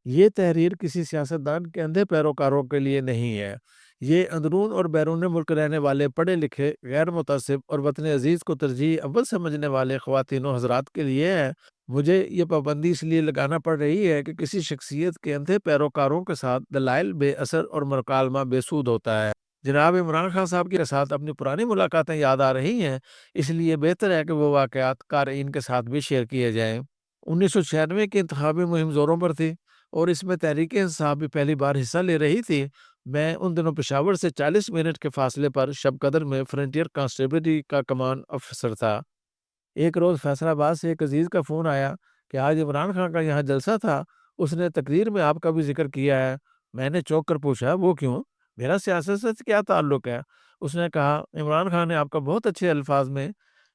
یہ تحریر کسی سیاستدان کے اندھے پیروکاروں کے لیے نہیں ہے، یہ اندرون اور بیرون ملک رہنے والے پڑھے لکھے، غیر متعصب اور وطن عزیز کو ترجیح اول سمجھنے والے خواتین و حضرات کے لیے ہے۔ مجھے یہ پابندی اس لیے لگانا پڑ رہی ہے کہ کسی شخصیت کے اندھے پیروکاروں کے ساتھ دلائل بے اثر اور مکالمہ بے سود ہوتا ہے۔ جناب عمران خان صاحب کے ساتھ اپنی پرانی ملاقاتیں یاد آ رہی ہیں، اس لیے بہتر ہے کہ وہ واقعات قارئین کے ساتھ بھی شیئر کیے جائیں۔ 1996 کی انتخابی مہم زوروں پر تھی اور اس میں تحریک انصاف بھی پہلی بار حصہ لے رہی تھی۔ میں ان دنوں پشاور سے 40 منٹ کے فاصلے پر شب قدر میں فرنٹیئر کانسٹیبلری کا کمان افسر تھا۔ ایک روز فیصل آباد سے ایک عزیز کا فون آیا کہ آج عمران خان کا یہاں جلسہ تھا، اس نے تقریر میں آپ کا بھی ذکر کیا ہے۔ میں نے چونک کر پوچھا وہ کیوں؟ میرا سیاست سے کیا تعلق ہے؟ اس نے کہا عمران خان نے آپ کا بہت اچھے الفاظ میں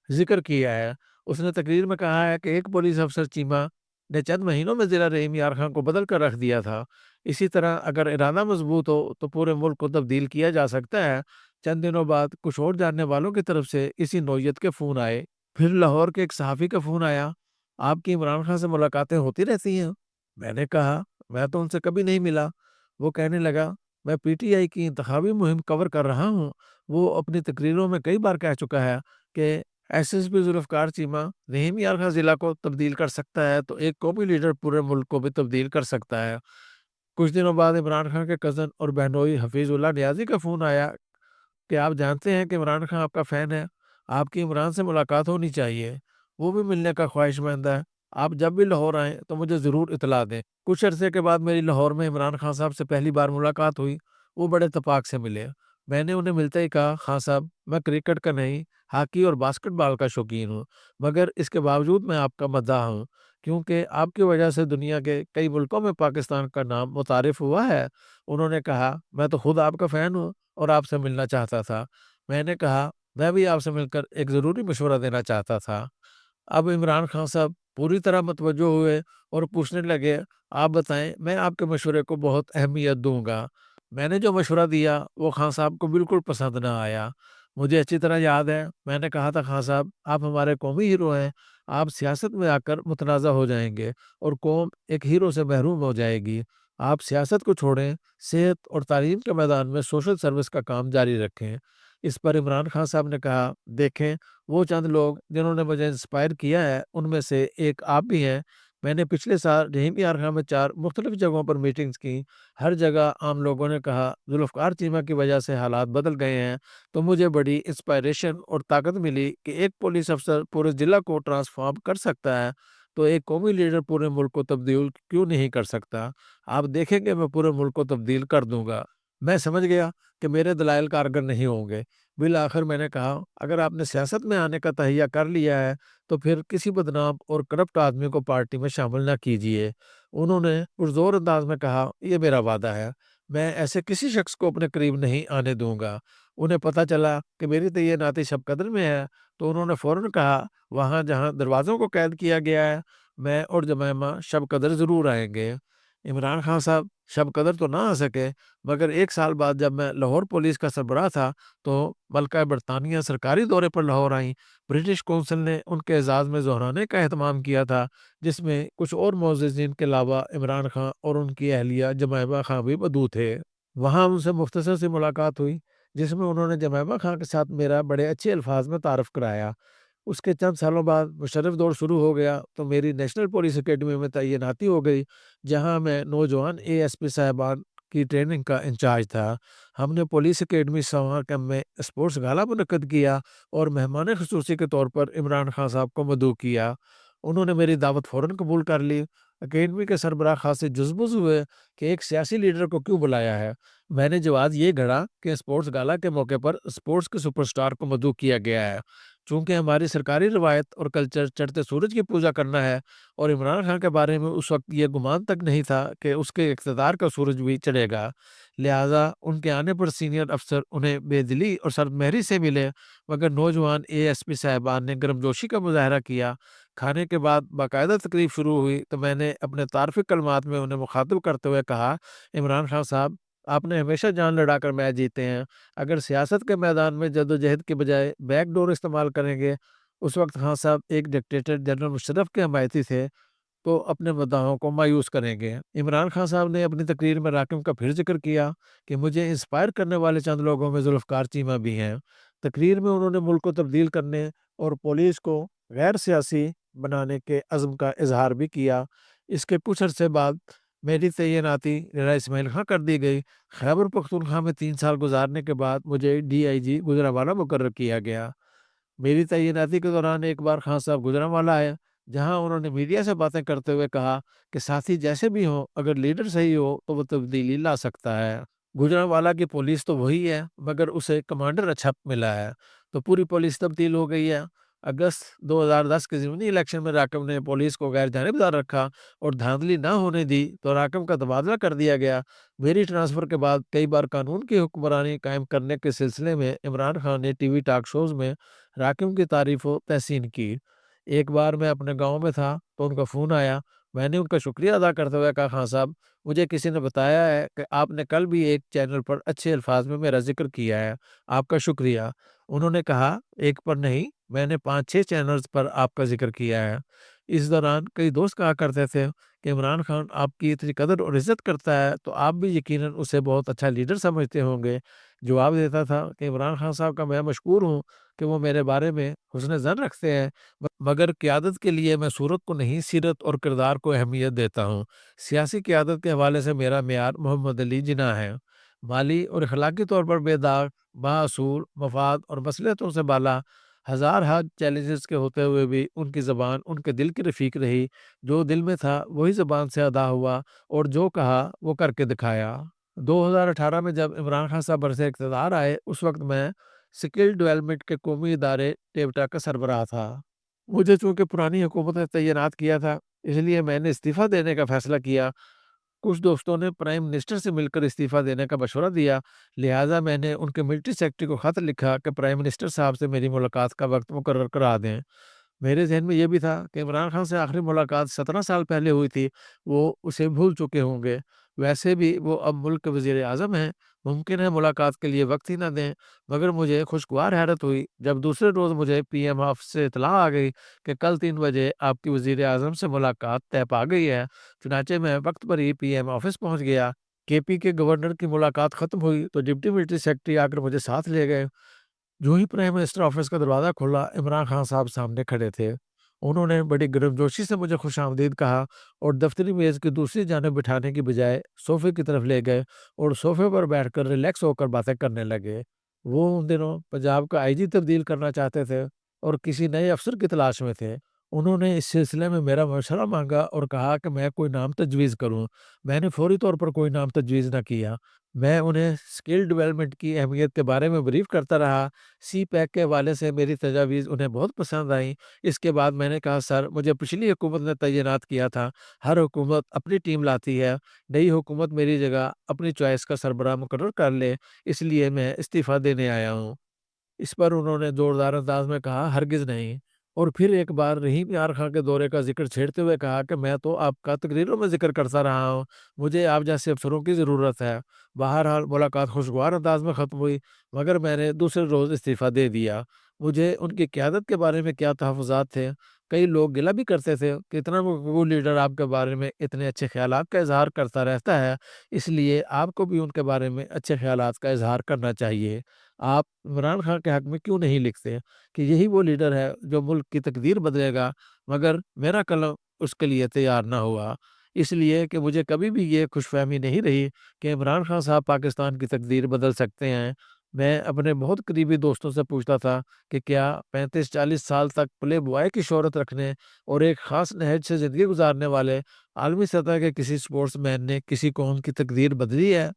ذکر کیا ہے۔ اس نے تقریر میں کہا ہے کہ ایک پولیس افسر چیمہ نے چند مہینوں میں ضلع رحیم یار خان کو بدل کر رکھ دیا تھا۔ اسی طرح اگر ارادہ مضبوط ہو تو پورے ملک کو تبدیل کیا جا سکتا ہے۔ چند دنوں بعد کچھ اور جاننے والوں کی طرف سے اسی نوعیت کے فون آئے۔ پھر لاہور کے ایک صحافی کا فون آیا، آپ کی عمران خان سے ملاقاتیں ہوتی رہتی ہیں؟ میں نے کہا میں تو ان سے کبھی نہیں ملا۔ وہ کہنے لگا میں پی ٹی آئی کی انتخابی مہم کور کر رہا ہوں۔ وہ اپنی تقریروں میں کئی بار کہہ چکا ہے کہ S S P Zulfiqar Cheema Rahim Yar Khan ضلع کو تبدیل کر سکتا ہے تو ایک قومی لیڈر پورے ملک کو بھی تبدیل کر سکتا ہے۔ کچھ دنوں بعد عمران خان کے کزن اور بہنوئی حفیظ اللہ نیازی کا فون آیا کہ آپ جانتے ہیں کہ عمران خان آپ کا فین ہے، آپ کی عمران سے ملاقات ہونی چاہیے، وہ بھی ملنے کا خواہش مند ہے، آپ جب بھی لاہور آئیں تو مجھے ضرور اطلاع دیں۔ کچھ عرصے کے بعد میری لاہور میں عمران خان صاحب سے پہلی بار ملاقات ہوئی۔ وہ بڑے اتفاق سے ملے۔ میں نے انہیں ملتے ہی کہا خان صاحب میں کرکٹ کا نہیں، ہاکی اور باسکٹ بال کا شوقین ہوں، مگر اس کے باوجود میں آپ کا مداح ہوں کیونکہ آپ کی وجہ سے دنیا کے کئی ملکوں میں پاکستان کا نام متعارف ہوا ہے۔ انہوں نے کہا میں تو خود آپ کا فین ہوں اور آپ سے ملنا چاہتا تھا۔ میں نے کہا میں بھی آپ سے مل کر ایک ضروری مشورہ دینا چاہتا تھا۔ اب عمران خان صاحب پوری طرح متوجہ ہوئے اور پوچھنے لگے آپ بتائیں میں آپ کے مشورے کو بہت اہمیت دوں گا۔ میں نے جو مشورہ دیا وہ خان صاحب کو بالکل پسند نہ آیا۔ مجھے اچھی طرح یاد ہے میں نے کہا تھا خان صاحب آپ ہمارے قومی ہیرو ہیں، آپ سیاست میں آ کر متنازع ہو جائیں گے اور قوم ایک ہیرو سے محروم ہو جائے گی۔ آپ سیاست کو چھوڑیں، صحت اور تعلیم کے میدان میں سوشل سروس کا کام جاری رکھیں۔ اس پر عمران خان صاحب نے کہا دیکھیں وہ چند لوگ جنہوں نے مجھے انسپائر کیا ہے ان میں سے ایک آپ بھی ہیں۔ میں نے پچھلے سال رحیم یار خان میں 4 مختلف جگہوں پر میٹنگز کی، ہر جگہ عام لوگوں نے کہا ذوالفقار چیمہ کی وجہ سے حالات بدل گئے ہیں، تو مجھے بڑی انسپائریشن اور طاقت ملی کہ ایک پولیس افسر پورے ضلع کو ٹرانسفارم کر سکتا ہے تو ایک قومی لیڈر پورے ملک کو تبدیل کیوں نہیں کر سکتا؟ آپ دیکھیں گے میں پورے ملک کو تبدیل کر دوں گا۔ میں سمجھ گیا کہ میرے دلائل کارگر نہیں ہوں گے۔ بالآخر میں نے کہا اگر آپ نے سیاست میں آنے کا تہیہ کر لیا ہے تو پھر کسی بدنام اور کرپٹ آدمی کو پارٹی میں شامل نہ کیجیے۔ انہوں نے پرزور انداز میں کہا یہ میرا وعدہ ہے، میں ایسے کسی شخص کو اپنے قریب نہیں آنے دوں گا۔ انہیں پتہ چلا کہ میری تعیناتی شب قدر میں ہے تو انہوں نے فوراً کہا وہاں جہاں دروازوں کو قید کیا گیا ہے میں اور جمائمہ شب قدر ضرور آئیں گے۔ عمران خان صاحب شب قدر تو نہ آ سکے مگر 1 سال بعد جب میں لاہور پولیس کا سربراہ تھا تو ملکہ برطانیہ سرکاری دورے پر لاہور آئیں۔ برٹش کونسل نے ان کے اعزاز میں ظہرانے کا اہتمام کیا تھا جس میں کچھ اور معززین کے علاوہ عمران خان اور ان کی اہلیہ جمائمہ خان بھی مدعو تھے۔ وہاں ان سے مختصر سی ملاقات ہوئی جس میں انہوں نے جمائمہ خان کے ساتھ میرا بڑے اچھے الفاظ میں تعارف کرایا۔ اس کے چند سالوں بعد مشرف دور شروع ہو گیا تو میری نیشنل پولیس اکیڈمی میں تعیناتی ہو گئی جہاں میں نوجوان اے ایس پی صاحبان کی ٹریننگ کا انچارج تھا۔ ہم نے پولیس اکیڈمی سمر کیمپ میں اسپورٹس گالا منعقد کیا اور مہمان خصوصی کے طور پر عمران خان صاحب کو مدعو کیا۔ انہوں نے میری دعوت فوراً قبول کر لی۔ اکیڈمی کے سربراہ خاصے جزبز ہوئے کہ ایک سیاسی لیڈر کو کیوں بلایا ہے۔ میں نے جواز یہ گھڑا کہ اسپورٹس گالا کے موقع پر اسپورٹس کے سپر سٹار کو مدعو کیا گیا ہے۔ چونکہ ہماری سرکاری روایت اور کلچر چڑھتے سورج کی پوجا کرنا ہے اور عمران خان کے بارے میں اس وقت یہ گمان تک نہیں تھا کہ اس کے اقتدار کا سورج بھی چڑھے گا، لہٰذا ان کے آنے پر سینئر افسر انہیں بے دلی اور سرد مہری سے ملے مگر نوجوان اے ایس پی صاحبان نے گرمجوشی کا مظاہرہ کیا۔ کھانے کے بعد باقاعدہ تقریب شروع ہوئی تو میں نے اپنے تعارفی کلمات میں انہیں مخاطب کرتے ہوئے کہا عمران خان صاحب آپ نے ہمیشہ جان لڑا کر میچ جیتے ہیں، اگر سیاست کے میدان میں جدوجہد کے بجائے بیک ڈور استعمال کریں گے۔ اس وقت خان صاحب ایک ڈکٹیٹر جنرل مشرف کے حمایتی تھے۔ تو اپنے مداحوں کو مایوس کریں گے۔ عمران خان صاحب نے اپنی تقریر میں راکم کا پھر ذکر کیا کہ مجھے انسپائر کرنے والے چند لوگوں میں ذوالفقار چیمہ بھی ہیں۔ تقریر میں انہوں نے ملک کو تبدیل کرنے اور پولیس کو غیر سیاسی بنانے کے عزم کا اظہار بھی کیا۔ اس کے کچھ عرصے بعد میری تعیناتی ضلع اسماعیل خاں کر دی گئی۔ خیبر پختونخوا میں 3 سال گزارنے کے بعد مجھے DIG گوجرانوالہ مقرر کیا گیا۔ میری تعیناتی کے دوران ایک بار خان صاحب گوجرانوالہ آئے، جہاں انہوں نے میڈیا سے باتیں کرتے ہوئے کہا کہ ساتھی جیسے بھی ہوں، اگر لیڈر صحیح ہو تو وہ تبدیلی لا سکتا ہے۔ گوجرانوالہ کی پولیس تو وہی ہے، مگر اسے کمانڈر اچھا ملا ہے، تو پوری پولیس تبدیل ہو گئی ہے۔ اگست 2010 کے ضمنی الیکشن میں راکم نے پولیس کو غیر جانبدار رکھا اور دھاندلی نہ ہونے دی تو راکم کا تبادلہ کر دیا گیا۔ میری ٹرانسفر کے بعد کئی بار قانون کی حکمرانی قائم کرنے کے سلسلے میں عمران خان نے ٹی وی ٹاک شوز میں راکم کی تعریف و تحسین کی۔ ایک بار میں اپنے گاؤں میں تھا تو ان کا فون آیا۔ میں نے ان کا شکریہ ادا کرتے ہوئے کہا، خان صاحب مجھے کسی نے بتایا ہے کہ آپ نے کل بھی ایک چینل پر اچھے الفاظ میں میرا ذکر کیا ہے، آپ کا شکریہ۔ انہوں نے کہا، ایک پر نہیں، میں نے 5-6 چینلز پر آپ کا ذکر کیا ہے۔ اس دوران کئی دوست کہا کرتے تھے کہ عمران خان آپ کی اتنی قدر اور عزت کرتا ہے تو آپ بھی یقیناً اسے بہت اچھا لیڈر سمجھتے ہوں گے۔ جواب دیتا تھا کہ عمران خان صاحب کا میں مشکور ہوں کہ وہ میرے بارے میں حسن ظن رکھتے ہیں، مگر قیادت کے لیے میں صورت کو نہیں، سیرت اور کردار کو اہمیت دیتا ہوں۔ سیاسی قیادت کے حوالے سے میرا معیار محمد علی جناح ہے۔ مالی اور اخلاقی طور پر بیدار، بااصول، مفاد اور مصلحتوں سے بالا، ہزار ہاتھ چیلنجز کے ہوتے ہوئے بھی ان کی زبان ان کے دل کی رفیق رہی۔ جو دل میں تھا وہی زبان سے ادا ہوا اور جو کہا وہ کر کے دکھایا۔ 2018 میں جب عمران خان صاحب برسر اقتدار آئے، اس وقت میں سکل ڈیولپمنٹ کے قومی ادارے ٹیبٹا کا سربراہ تھا۔ مجھے چونکہ پرانی حکومت نے تعینات کیا تھا، اس لیے میں نے استعفیٰ دینے کا فیصلہ کیا۔ کچھ دوستوں نے پرائم منسٹر سے مل کر استعفیٰ دینے کا مشورہ دیا، لہٰذا میں نے ان کے ملٹری سیکرٹری کو خط لکھا کہ پرائم منسٹر صاحب سے میری ملاقات کا وقت مقرر کرا دیں۔ میرے ذہن میں یہ بھی تھا کہ عمران خان سے آخری ملاقات 17 سال پہلے ہوئی تھی، وہ اسے بھول چکے ہوں گے۔ ویسے بھی وہ اب ملک کے وزیر اعظم ہیں، ممکن ہے ملاقات کے لیے وقت ہی نہ دیں۔ مگر مجھے خوشگوار حیرت ہوئی جب دوسرے روز مجھے PM آفس سے اطلاع آ گئی کہ کل 3 بجے آپ کی وزیر اعظم سے ملاقات طے پا گئی ہے۔ چنانچہ میں وقت پر ہی PM آفس پہنچ گیا۔ KP کے گورنر کی ملاقات ختم ہوئی تو ڈپٹی ملٹری سیکرٹری آ کر مجھے ساتھ لے گئے۔ جو ہی پرائم منسٹر آفس کا دروازہ کھولا، عمران خان صاحب سامنے کھڑے تھے۔ انہوں نے بڑی گرمجوشی سے مجھے خوش آمدید کہا اور دفتری میز کی دوسری جانب بٹھانے کی بجائے صوفے کی طرف لے گئے اور صوفے پر بیٹھ کر ریلیکس ہو کر باتیں کرنے لگے۔ وہ ان دنوں پنجاب کا IG تبدیل کرنا چاہتے تھے اور کسی نئے افسر کی تلاش میں تھے۔ انہوں نے اس سلسلے میں میرا مشورہ مانگا اور کہا کہ میں کوئی نام تجویز کروں۔ میں نے فوری طور پر کوئی نام تجویز نہ کیا۔ میں انہیں اسکل ڈیولپمنٹ کی اہمیت کے بارے میں بریف کرتا رہا۔ CPEC کے حوالے سے میری تجاویز انہیں بہت پسند آئیں۔ اس کے بعد میں نے کہا، سر مجھے پچھلی حکومت نے تعینات کیا تھا، ہر حکومت اپنی ٹیم لاتی ہے، نئی حکومت میری جگہ اپنی چوائس کا سربراہ مقرر کر لے، اس لیے میں استعفیٰ دینے آیا ہوں۔ اس پر انہوں نے زوردار انداز میں کہا، ہرگز نہیں۔ اور پھر ایک بار رحیم یار خان کے دورے کا ذکر چھیڑتے ہوئے کہا کہ میں تو آپ کا تقریروں میں ذکر کرتا رہا ہوں، مجھے آپ جیسے افسروں کی ضرورت ہے۔ بہرحال ملاقات خوشگوار انداز میں ختم ہوئی، مگر میں نے دوسرے روز استعفیٰ دے دیا۔ مجھے ان کی قیادت کے بارے میں کیا تحفظات تھے۔ کئی لوگ گلہ بھی کرتے تھے کہ اتنا مقبول لیڈر آپ کے بارے میں اتنے اچھے خیالات کا اظہار کرتا رہتا ہے، اس لیے آپ کو بھی ان کے بارے میں اچھے خیالات کا اظہار کرنا چاہیے۔ آپ عمران خان کے حق میں کیوں نہیں لکھتے کہ یہی وہ لیڈر ہے جو ملک کی تقدیر بدلے گا، مگر میرا قلم اس کے لیے تیار نہ ہوا، اس لیے کہ مجھے کبھی بھی یہ خوش فہمی نہیں رہی کہ عمران خان صاحب پاکستان کی تقدیر بدل سکتے ہیں۔ میں اپنے بہت قریبی دوستوں سے پوچھتا تھا کہ کیا 35-40 سال تک پلے بوائے کی شہرت رکھنے اور ایک خاص نہج سے زندگی گزارنے والے عالمی سطح کے کسی سپورٹس مین نے کسی قوم کی تقدیر بدلی ہے؟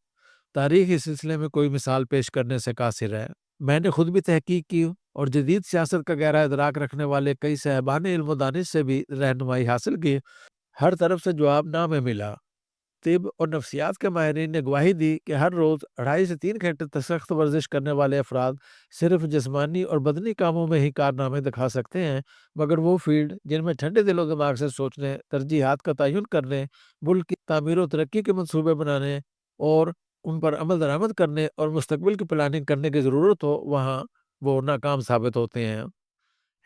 تاریخ اس سلسلے میں کوئی مثال پیش کرنے سے قاصر ہے۔ میں نے خود بھی تحقیق کی اور جدید سیاست کا گہرا ادراک رکھنے والے کئی صاحبان علم و دانش سے بھی رہنمائی حاصل کی۔ ہر طرف سے جواب نہ میں ملا۔ طب اور نفسیات کے ماہرین نے گواہی دی کہ ہر روز 2.5 سے 3 گھنٹے تک سخت ورزش کرنے والے افراد صرف جسمانی اور بدنی کاموں میں ہی کارنامے دکھا سکتے ہیں، مگر وہ فیلڈ جن میں ٹھنڈے دل و دماغ سے سوچنے، ترجیحات کا تعین کرنے، ملک کی تعمیر و ترقی کے منصوبے بنانے اور ان پر عمل درآمد کرنے اور مستقبل کی پلاننگ کرنے کی ضرورت ہو، وہاں وہ ناکام ثابت ہوتے ہیں۔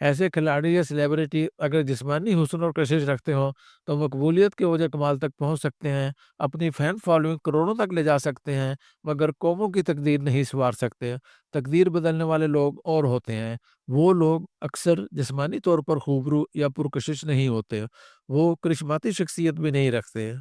ایسے کھلاڑی یا سیلیبریٹی اگر جسمانی حسن اور کشش رکھتے ہوں تو مقبولیت کے اوج کمال تک پہنچ سکتے ہیں، اپنی فین فالوئنگ کروڑوں تک لے جا سکتے ہیں، مگر قوموں کی تقدیر نہیں سنوار سکتے۔ تقدیر بدلنے والے لوگ اور ہوتے ہیں۔ وہ لوگ اکثر جسمانی طور پر خوبرو یا پرکشش نہیں ہوتے، وہ کرشماتی شخصیت بھی نہیں رکھتے۔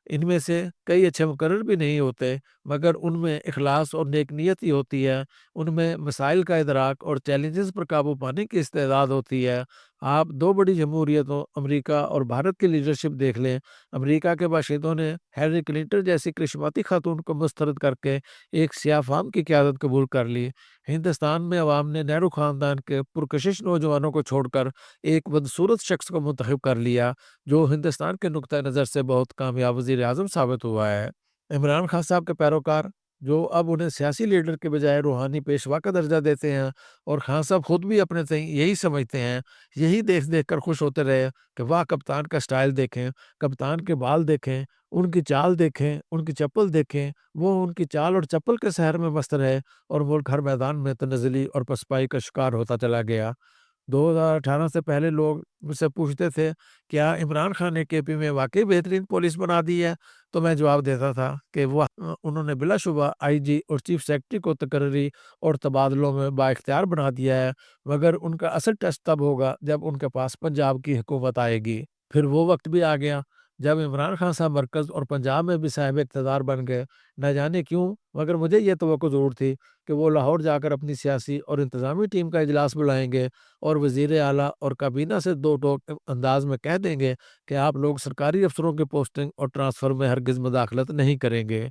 ان میں سے کئی اچھے مقرر بھی نہیں ہوتے، مگر ان میں اخلاص اور نیک نیت ہی ہوتی ہے، ان میں مسائل کا ادراک اور چیلنجز پر قابو پانے کی استعداد ہوتی ہے۔ آپ دو بڑی جمہوریتوں امریکہ اور بھارت کی لیڈرشپ دیکھ لیں۔ امریکہ کے باشندوں نے ہیلری کلنٹن جیسی کرشماتی خاتون کو مسترد کر کے ایک سیاہ فام کی قیادت قبول کر لی۔ ہندوستان میں عوام نے نہرو خاندان کے پرکشش نوجوانوں کو چھوڑ کر ایک بدصورت شخص کو منتخب کر لیا، جو ہندوستان کے نقطہ نظر سے بہت کامیاب وزیر اعظم ثابت ہوا ہے۔ عمران خان صاحب کے پیروکار جو اب انہیں سیاسی لیڈر کے بجائے روحانی پیشوا کا درجہ دیتے ہیں، اور خان صاحب خود بھی اپنے تئیں یہی سمجھتے ہیں، یہی دیکھ دیکھ کر خوش ہوتے رہے کہ واہ کپتان کا سٹائل دیکھیں، کپتان کے بال دیکھیں، ان کی چال دیکھیں، ان کی چپل دیکھیں۔ وہ ان کی چال اور چپل کے سحر میں مست رہے اور ملک ہر میدان میں تنزلی اور پسپائی کا شکار ہوتا چلا گیا۔ 2018 سے پہلے لوگ مجھ سے پوچھتے تھے کیا عمران خان نے کے پی میں واقعی بہترین پولیس بنا دی ہے، تو میں جواب دیتا تھا کہ وہ انہوں نے بلا شبہ آئی جی اور چیف سیکرٹری کو تقرری اور تبادلوں میں با اختیار بنا دیا ہے، مگر ان کا اصل ٹیسٹ تب ہوگا جب ان کے پاس پنجاب کی حکومت آئے گی۔ پھر وہ وقت بھی آ گیا جب عمران خان صاحب مرکز اور پنجاب میں بھی صاحب اقتدار بن گئے۔ نہ جانے کیوں، مگر مجھے یہ توقع ضرور تھی کہ وہ لاہور جا کر اپنی سیاسی اور انتظامی ٹیم کا اجلاس بلائیں گے اور وزیر اعلیٰ اور کابینہ سے دو ٹوک انداز میں کہہ دیں گے کہ آپ لوگ سرکاری افسروں کی پوسٹنگ اور ٹرانسفر میں ہرگز مداخلت نہیں کریں گے۔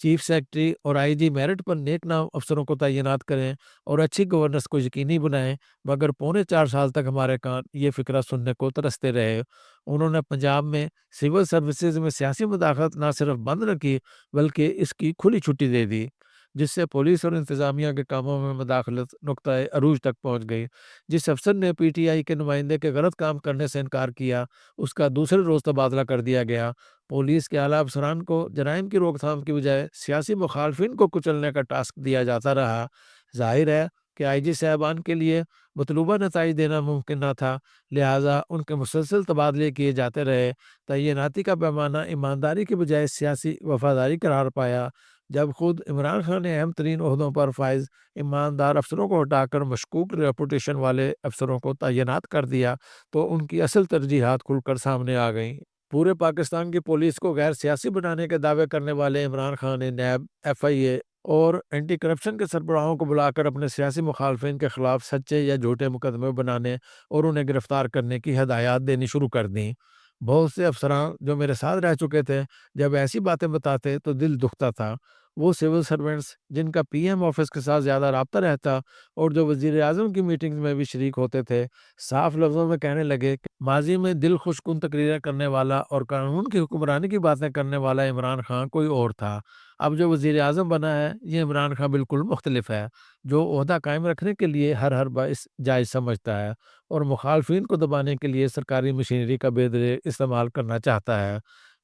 چیف سیکرٹری اور آئی جی میرٹ پر نیک نام افسروں کو تعینات کریں اور اچھی گورننس کو یقینی بنائیں، مگر پونے 4 سال تک ہمارے کان یہ فکرہ سننے کو ترستے رہے۔ انہوں نے پنجاب میں سول سروسز میں سیاسی مداخلت نہ صرف بند نہ کی بلکہ اس کی کھلی چھٹی دے دی، جس سے پولیس اور انتظامیہ کے کاموں میں مداخلت نقطۂ عروج تک پہنچ گئی۔ جس افسر نے پی ٹی آئی کے نمائندے کے غلط کام کرنے سے انکار کیا، اس کا دوسرے روز تبادلہ کر دیا گیا۔ پولیس کے اعلیٰ افسران کو جرائم کی روک تھام کی بجائے سیاسی مخالفین کو کچلنے کا ٹاسک دیا جاتا رہا۔ ظاہر ہے کہ آئی جی صاحبان کے لیے مطلوبہ نتائج دینا ممکن نہ تھا، لہٰذا ان کے مسلسل تبادلے کیے جاتے رہے۔ تعیناتی کا پیمانہ ایمانداری کی بجائے سیاسی وفاداری قرار پایا۔ جب خود عمران خان نے اہم ترین عہدوں پر فائز ایماندار افسروں کو ہٹا کر مشکوک ریپوٹیشن والے افسروں کو تعینات کر دیا تو ان کی اصل ترجیحات کھل کر سامنے آ گئیں۔ پورے پاکستان کی پولیس کو غیر سیاسی بنانے کے دعوے کرنے والے عمران خان نے نیب، ایف آئی اے اور اینٹی کرپشن کے سربراہوں کو بلا کر اپنے سیاسی مخالفین کے خلاف سچے یا جھوٹے مقدمے بنانے اور انہیں گرفتار کرنے کی ہدایات دینی شروع کر دیں۔ بہت سے افسران جو میرے ساتھ رہ چکے تھے جب ایسی باتیں بتاتے تو دل دکھتا تھا۔ وہ سول سرونٹس جن کا پی ایم آفس کے ساتھ زیادہ رابطہ رہتا اور جو وزیر اعظم کی میٹنگز میں بھی شریک ہوتے تھے، صاف لفظوں میں کہنے لگے کہ ماضی میں دل خوش کن تقریریں کرنے والا اور قانون کی حکمرانی کی باتیں کرنے والا عمران خان کوئی اور تھا۔ اب جو وزیر اعظم بنا ہے یہ عمران خان بالکل مختلف ہے، جو عہدہ قائم رکھنے کے لیے ہر باعث جائز سمجھتا ہے اور مخالفین کو دبانے کے لیے سرکاری مشینری کا بے دریغ استعمال کرنا چاہتا ہے۔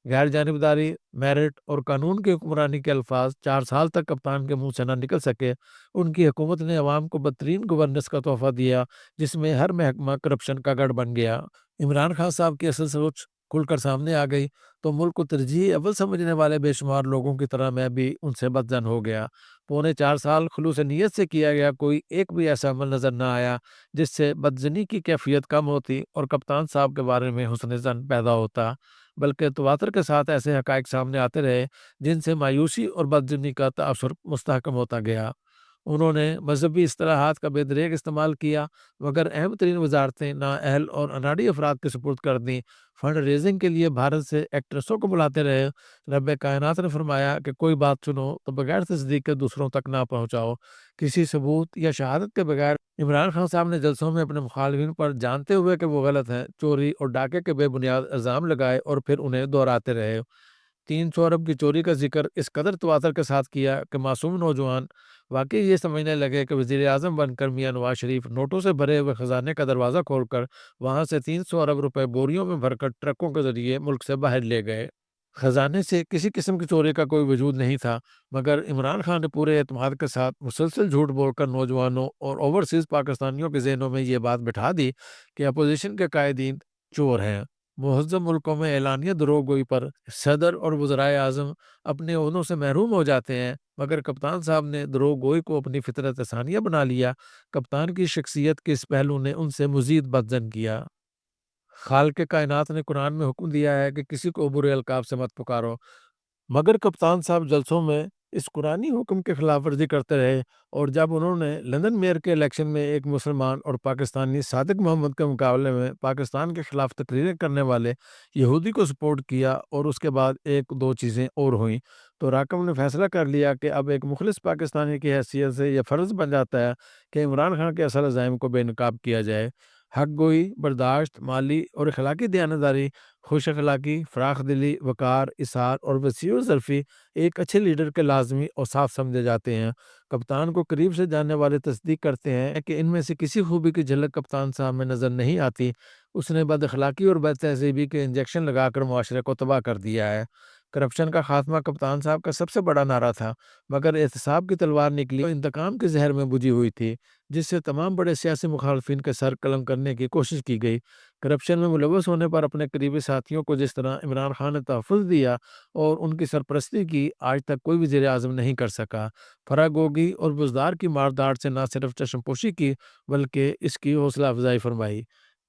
غیر جانبداری، میرٹ اور قانون کی حکمرانی کے الفاظ 4 سال تک کپتان کے منہ سے نہ نکل سکے۔ ان کی حکومت نے عوام کو بدترین گورننس کا تحفہ دیا، جس میں ہر محکمہ کرپشن کا گڑھ بن گیا۔ عمران خان صاحب کی اصل سوچ کھل کر سامنے آ گئی تو ملک کو ترجیح اول سمجھنے والے بے شمار لوگوں کی طرح میں بھی ان سے بدظن ہو گیا۔ پونے 4 سال خلوص نیت سے کیا گیا کوئی ایک بھی ایسا عمل نظر نہ آیا جس سے بدظنی کی کیفیت کم ہوتی اور کپتان صاحب کے بارے میں حسن ظن پیدا ہوتا، بلکہ تواتر کے ساتھ ایسے حقائق سامنے آتے رہے جن سے مایوسی اور بدظنی کا تاثر مستحکم ہوتا گیا۔ انہوں نے مذہبی اصطلاحات کا بے دریغ استعمال کیا، مگر اہم ترین وزارتیں نااہل اور اناڑی افراد کے سپرد کر دیں۔ فنڈ ریزنگ کے لیے بھارت سے ایکٹریسوں کو بلاتے رہے۔ رب کائنات نے فرمایا کہ کوئی بات سنو تو بغیر تصدیق کے دوسروں تک نہ پہنچاؤ۔ کسی ثبوت یا شہادت کے بغیر عمران خان صاحب نے جلسوں میں اپنے مخالفین پر جانتے ہوئے کہ وہ غلط ہیں چوری اور ڈاکے کے بے بنیاد الزام لگائے اور پھر انہیں دہراتے رہے۔ 300 ارب کی چوری کا ذکر اس قدر تواتر کے ساتھ کیا کہ معصوم نوجوان واقعی یہ سمجھنے لگے کہ وزیر اعظم بن کر میاں نواز شریف نوٹوں سے بھرے ہوئے خزانے کا دروازہ کھول کر وہاں سے 300 ارب روپے بوریوں میں بھر کر ٹرکوں کے ذریعے ملک سے باہر لے گئے۔ خزانے سے کسی قسم کی چوری کا کوئی وجود نہیں تھا، مگر عمران خان نے پورے اعتماد کے ساتھ مسلسل جھوٹ بول کر نوجوانوں اور اوورسیز پاکستانیوں کے ذہنوں میں یہ بات بٹھا دی کہ اپوزیشن کے قائدین چور ہیں۔ مہذب ملکوں میں اعلانیہ دروغ گوئی پر صدر اور وزرائے اعظم اپنے عہدوں سے محروم ہو جاتے ہیں، مگر کپتان صاحب نے دروغ گوئی کو اپنی فطرت ثانیہ بنا لیا۔ کپتان کی شخصیت کے اس پہلو نے ان سے مزید بدزن کیا۔ خالق کائنات نے قرآن میں حکم دیا ہے کہ کسی کو برے القاب سے مت پکارو، مگر کپتان صاحب جلسوں میں اس قرآنی حکم کی خلاف ورزی کرتے رہے، اور جب انہوں نے لندن میئر کے الیکشن میں ایک مسلمان اور پاکستانی صادق محمد کے مقابلے میں پاکستان کے خلاف تقریریں کرنے والے یہودی کو سپورٹ کیا اور اس کے بعد ایک دو چیزیں اور ہوئیں، تو راکم نے فیصلہ کر لیا کہ اب ایک مخلص پاکستانی کی حیثیت سے یہ فرض بن جاتا ہے کہ عمران خان کے اصل عزائم کو بے نقاب کیا جائے۔ حق گوئی، برداشت، مالی اور اخلاقی دیانتداری، خوش اخلاقی، فراخ دلی، وقار، اثار اور وسیع ظرفی ایک اچھے لیڈر کے لازمی اور صاف سمجھے جاتے ہیں۔ کپتان کو قریب سے جاننے والے تصدیق کرتے ہیں کہ ان میں سے کسی خوبی کی جھلک کپتان صاحب میں نظر نہیں آتی۔ اس نے بد اخلاقی اور بد تہذیبی کے انجیکشن لگا کر معاشرے کو تباہ کر دیا ہے۔ کرپشن کا خاتمہ کپتان صاحب کا سب سے بڑا نعرہ تھا، مگر احتساب کی تلوار نکلی اور انتقام کے زہر میں بجھی ہوئی تھی، جس سے تمام بڑے سیاسی مخالفین کے سر قلم کرنے کی کوشش کی گئی۔ کرپشن میں ملوث ہونے پر اپنے قریبی ساتھیوں کو جس طرح عمران خان نے تحفظ دیا اور ان کی سرپرستی کی، آج تک کوئی وزیر اعظم نہیں کر سکا۔ فراگوگی اور بزدار کی مارداڑ سے نہ صرف چشم پوشی کی بلکہ اس کی حوصلہ افزائی فرمائی۔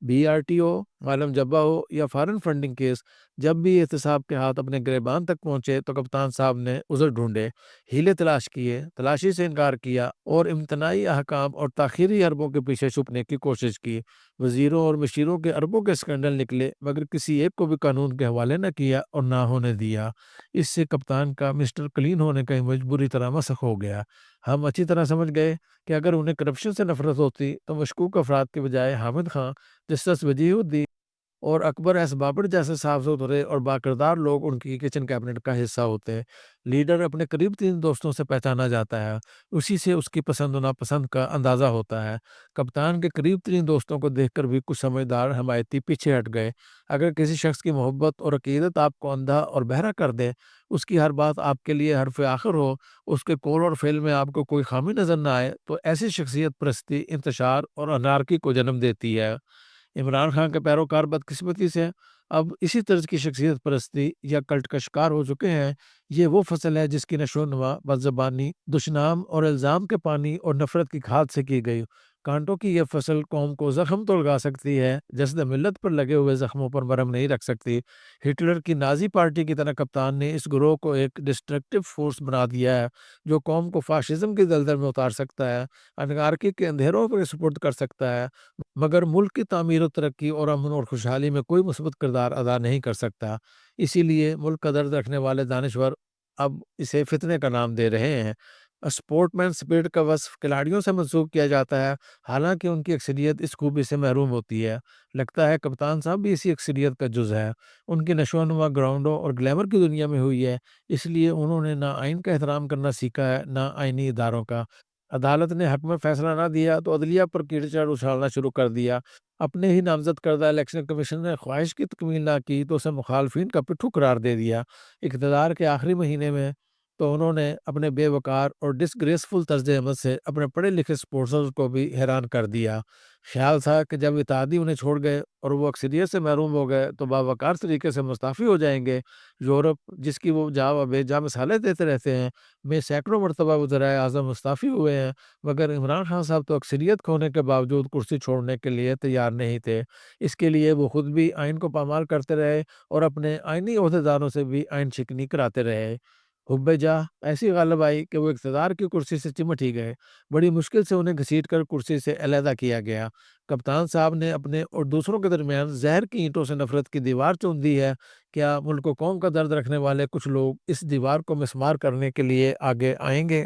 بی آر ٹی ہو، عالم جبہ ہو یا فارن فنڈنگ کیس، جب بھی احتساب کے ہاتھ اپنے گریبان تک پہنچے تو کپتان صاحب نے عذر ڈھونڈے، ہیلے تلاش کیے، تلاشی سے انکار کیا اور امتناعی احکام اور تاخیری اربوں کے پیچھے چھپنے کی کوشش کی۔ وزیروں اور مشیروں کے اربوں کے اسکینڈل نکلے، مگر کسی ایک کو بھی قانون کے حوالے نہ کیا اور نہ ہونے دیا۔ اس سے کپتان کا مسٹر کلین ہونے کا امیج بری طرح مسخ ہو گیا۔ ہم اچھی طرح سمجھ گئے کہ اگر انہیں کرپشن سے نفرت ہوتی تو مشکوک افراد کے بجائے حامد خان، جسٹس وجیہ الدین اور اکبر ایس بابر جیسے صاف ستھرے اور باکردار لوگ ان کی کچن کیبنٹ کا حصہ ہوتے۔ لیڈر اپنے قریب ترین دوستوں سے پہچانا جاتا ہے، اسی سے اس کی پسند و ناپسند کا اندازہ ہوتا ہے۔ کپتان کے قریب ترین دوستوں کو دیکھ کر بھی کچھ سمجھدار حمایتی پیچھے ہٹ گئے۔ اگر کسی شخص کی محبت اور عقیدت آپ کو اندھا اور بہرا کر دے، اس کی ہر بات آپ کے لیے حرف آخر ہو، اس کے قول اور فعل میں آپ کو کوئی خامی نظر نہ آئے، تو ایسی شخصیت پرستی انتشار اور انارکی کو جنم دیتی ہے۔ عمران خان کے پیروکار بدقسمتی سے اب اسی طرز کی شخصیت پرستی یا کلٹ کا شکار ہو چکے ہیں۔ یہ وہ فصل ہے جس کی نشو و نما بد زبانی، دشنام اور الزام کے پانی اور نفرت کی کھاد سے کی گئی۔ کانٹوں کی یہ فصل قوم کو زخم تو لگا سکتی ہے، جسد ملت پر لگے ہوئے زخموں پر مرہم نہیں رکھ سکتی۔ ہٹلر کی نازی پارٹی کی طرح کپتان نے اس گروہ کو ایک ڈسٹرکٹیو فورس بنا دیا ہے، جو قوم کو فاشزم کی دلدل میں اتار سکتا ہے، انارکی کے اندھیروں پر سپرد کر سکتا ہے، مگر ملک کی تعمیر و ترقی اور امن اور خوشحالی میں کوئی مثبت کردار ادا نہیں کر سکتا۔ اسی لیے ملک کا درد رکھنے والے دانشور اب اسے فتنے کا نام دے رہے ہیں۔ اسپورٹ مین اسپرٹ کا وصف کھلاڑیوں سے منسوخ کیا جاتا ہے، حالانکہ ان کی اکثریت اس خوبی سے محروم ہوتی ہے۔ لگتا ہے کپتان صاحب بھی اسی اکثریت کا جز ہے۔ ان کی نشو و نما گراؤنڈوں اور گلیمر کی دنیا میں ہوئی ہے، اس لیے انہوں نے نہ آئین کا احترام کرنا سیکھا ہے نہ آئینی اداروں کا۔ عدالت نے حق میں فیصلہ نہ دیا تو عدلیہ پر کیچڑ اچھالنا شروع کر دیا۔ اپنے ہی نامزد کردہ الیکشن کمیشن نے خواہش کی تکمیل نہ کی تو اسے مخالفین کا پٹھو قرار دے دیا۔ اقتدار کے آخری مہینے میں تو انہوں نے اپنے بے وقار اور ڈسگریسفل طرز عمل سے اپنے پڑھے لکھے سپورٹرز کو بھی حیران کر دیا۔ خیال تھا کہ جب اتحادی انہیں چھوڑ گئے اور وہ اکثریت سے محروم ہو گئے تو باوقار طریقے سے مستعفی ہو جائیں گے۔ یورپ، جس کی وہ جا و بے جا مثالیں دیتے رہتے ہیں، میں سینکڑوں مرتبہ وزرائے اعظم مستعفی ہوئے ہیں، مگر عمران خان صاحب تو اکثریت کھونے کے باوجود کرسی چھوڑنے کے لیے تیار نہیں تھے۔ اس کے لیے وہ خود بھی آئین کو پامال کرتے رہے اور اپنے آئینی عہدیداروں سے بھی آئین شکنی کراتے رہے۔ حب جاہ ایسی غالب آئی کہ وہ اقتدار کی کرسی سے چمٹ ہی گئے۔ بڑی مشکل سے انہیں گھسیٹ کر کرسی سے علیحدہ کیا گیا۔ کپتان صاحب نے اپنے اور دوسروں کے درمیان زہر کی اینٹوں سے نفرت کی دیوار چون دی ہے۔ کیا ملک و قوم کا درد رکھنے والے کچھ لوگ اس دیوار کو مسمار کرنے کے لیے آگے آئیں گے؟